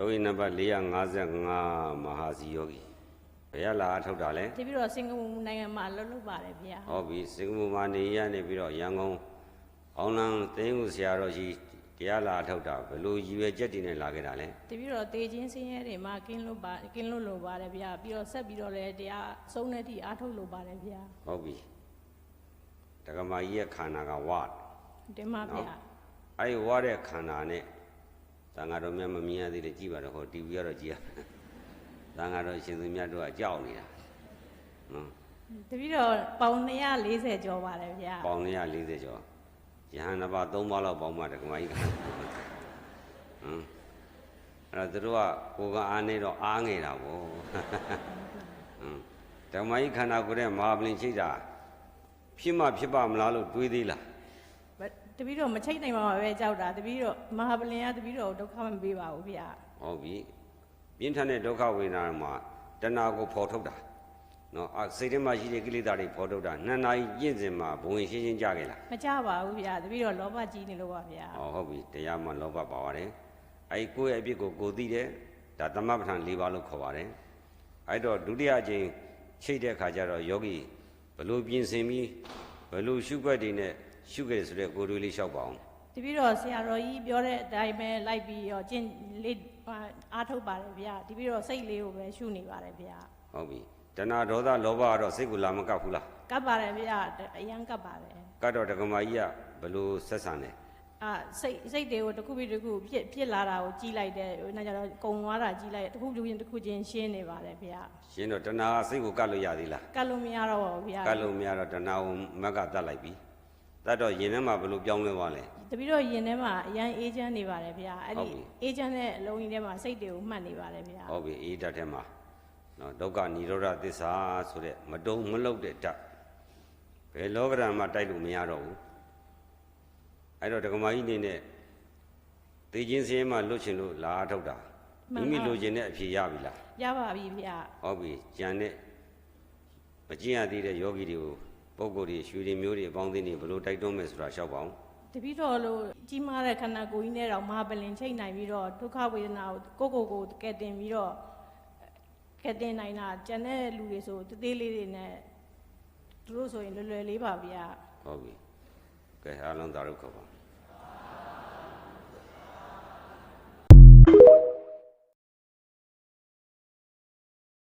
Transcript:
ယောဂီနံပါတ်455မဟာစီယောဂီဘယ်ရလာထုတ်တာလဲဒီပြီးတော့စင်ကာပူနိုင်ငံမှာလှုပ်လှုပ်ပါတယ်ဗျာဟုတ်ပြီစင်ကာပူမှာနေရနေပြီးတော့ရန်ကုန်အောင်လံသိန်းဦးဆရာတော်ကြီးတရားလာထုတ်တာဘယ်လိုရည်ရွယ်ချက်တည်နေလာခဲ့တာလဲဒီပြီးတော့တေချင်းစင်းရဲတွေမှာကင်းလွတ်လို့ပါတယ်ဗျာပြီးတော့ဆက်ပြီးတော့လည်းတရားဆုံးတဲ့ထိအားထုတ်လို့ပါတယ်ဗျာဟုတ်ပြီတက္ကမကြီးရဲ့ခန္ဓာကဝတင်ပါဗျာအဲ့ဝတဲ့ခန္ဓာနဲ့သံဃာတော်များမမြင်ရသေးတယ်ကြည့်ပါတော့ဟော TV ကတော့ကြည့်ရသံဃာတော်ရှင်သူမြတ်တို့ကကြောက်နေတာနော်တပည့်တော်ပေါင်240ကျော်ပါတယ်ဗျာပေါင်240ကျော်ယဟန်နဘာ3ပါးလောက်ပေါင်းမှတက္ကမကြီးကအဲ့တော့သူတို့ကကိုယ်ကအားနေတော့အားငယ်တာဗောတက္ကမကြီးခန္ဓာကိုယ်ရဲ့မဟာပလင်ချိတ်တာဖြစ်မှဖြစ်ပါမလားလို့တွေးသေးလားတပည့်တော်မချိတ်နိုင်ပါပဲကြောက်တာတပည့်တော်မဟာပလင်ကတပည့်တော်ဒုက္ခမပေးပါဘူးဗျာဟုတ်ပြီပြင်းထန်တဲ့ဒုက္ခဝေဒနာမှာတဏှာကိုဖော်ထုတ်တာနော်စိတ်ထဲမှာရှိတဲ့ကိလေသာတွေဖော်ထုတ်တာ2 နာရီကျင့်စဉ်မှာဘဝင်ရှင်းရှင်းကြခဲ့လားမကြပါဘူးဗျာတပည့်တော်လောဘကြီးနေလို့ပါဗျာဟုတ်ပြီတရားမှလောဘပါပါတယ်အဲဒီကိုယ့်ရဲ့အပြစ်ကိုသိတယ်ဒါသမပဋ္ဌာန်4ပါးလို့ခေါ်ပါတယ်အဲဒီတော့ဒုတိယအကြိမ်ချိတ်တဲ့အခါကျတော့ယောဂီဘလို့ပြင်ဆင်ပြီးဘလို့ရှုွက်တွေနဲ့ရှုခဲ့ဆိုတဲ့ကိုယ်တွေလေးလျှောက်ပါအောင်တပည့်တော်ဆရာတော်ကြီးပြောတဲ့အတိုင်းပဲလိုက်ပြီးတော့ကျင့်လေးအားထုတ်ပါတယ်ဗျာတပည့်တော်စိတ်လေးကိုပဲရှုနေပါတယ်ဗျာဟုတ်ပြီတဏှာဒေါသလောဘကတော့စိတ်ကိုလာမကပ်ဘူးလားကပ်ပါတယ်ဗျာအရန်ကပ်ပါတယ်ကပ်တော့ဒကမာကြီးကဘလို့ဆက်ဆံလဲစိတ်တွေကိုတစ်ခုပြီးတစ်ခုဖြစ်လာတာကိုကြီးလိုက်တယ်နောက်ကျတော့ကုံသွားတာကြီးလိုက်တစ်ခုချင်းရှင်းနေပါတယ်ဗျာရှင်းတော့တဏှာစိတ်ကိုကပ်လို့ရသေးလားကပ်လို့မရတော့ပါဘူးဗျာကပ်လို့မရတော့တဏှာကိုမက်ကတတ်လိုက်ပြီတတ်တော့ရင်ထဲမှာဘလို့ပြောင်းလဲသွားလဲတပည့်တော်ရင်ထဲမှာအရန်အေးချမ်းနေပါတယ်ဗျာအဲ့ဒီအေးချမ်းတဲ့အလုံးကြီးထဲမှာစိတ်တွေကိုမှတ်နေပါတယ်ဗျာဟုတ်ပြီအေးဓာတ်ထဲမှာနော်ဒုက္ခនិရောဓသစ္စာဆိုတဲ့မတုံမလုတ်တဲ့ဓာတ်ဘယ်လောကဓာတ်မှတိုက်လို့မရတော့ဘူးအဲ့တော့ဒကမာကြီးနေနဲ့သိချင်းစင်းမှလွတ်ချင်လို့လာထုတ်တာမိမိလိုချင်တဲ့အဖြေရပြီလားရပါပြီဗျာဟုတ်ပြီကြံတဲ့မကျင့်ရသေးတဲ့ယောဂီတွေကိုပုဂ္ဂိုလ်တွေရွှေတွေမျိုးတွေအပေါင်းအသင်းတွေဘလို့တိုက်တွန်းမယ်ဆိုတာရှောက်ပါအောင်တပည့်တော်လို့ကြီးမားတဲ့ခန္ဓာကိုယ်ကြီးနဲ့တော့မဟာပလင်ချိတ်နိုင်ပြီးတော့ဒုက္ခဝေဒနာကိုကိုကဲတင်ပြီးတော့ကဲတင်နိုင်တာကျန်တဲ့လူတွေဆိုတသေးလေးတွေနဲ့သူတို့ဆိုရင်လွယ်လွယ်လေးပါဗျာဟုတ်ပြီကဲအားလုံးသာဓုခေါ်ပါ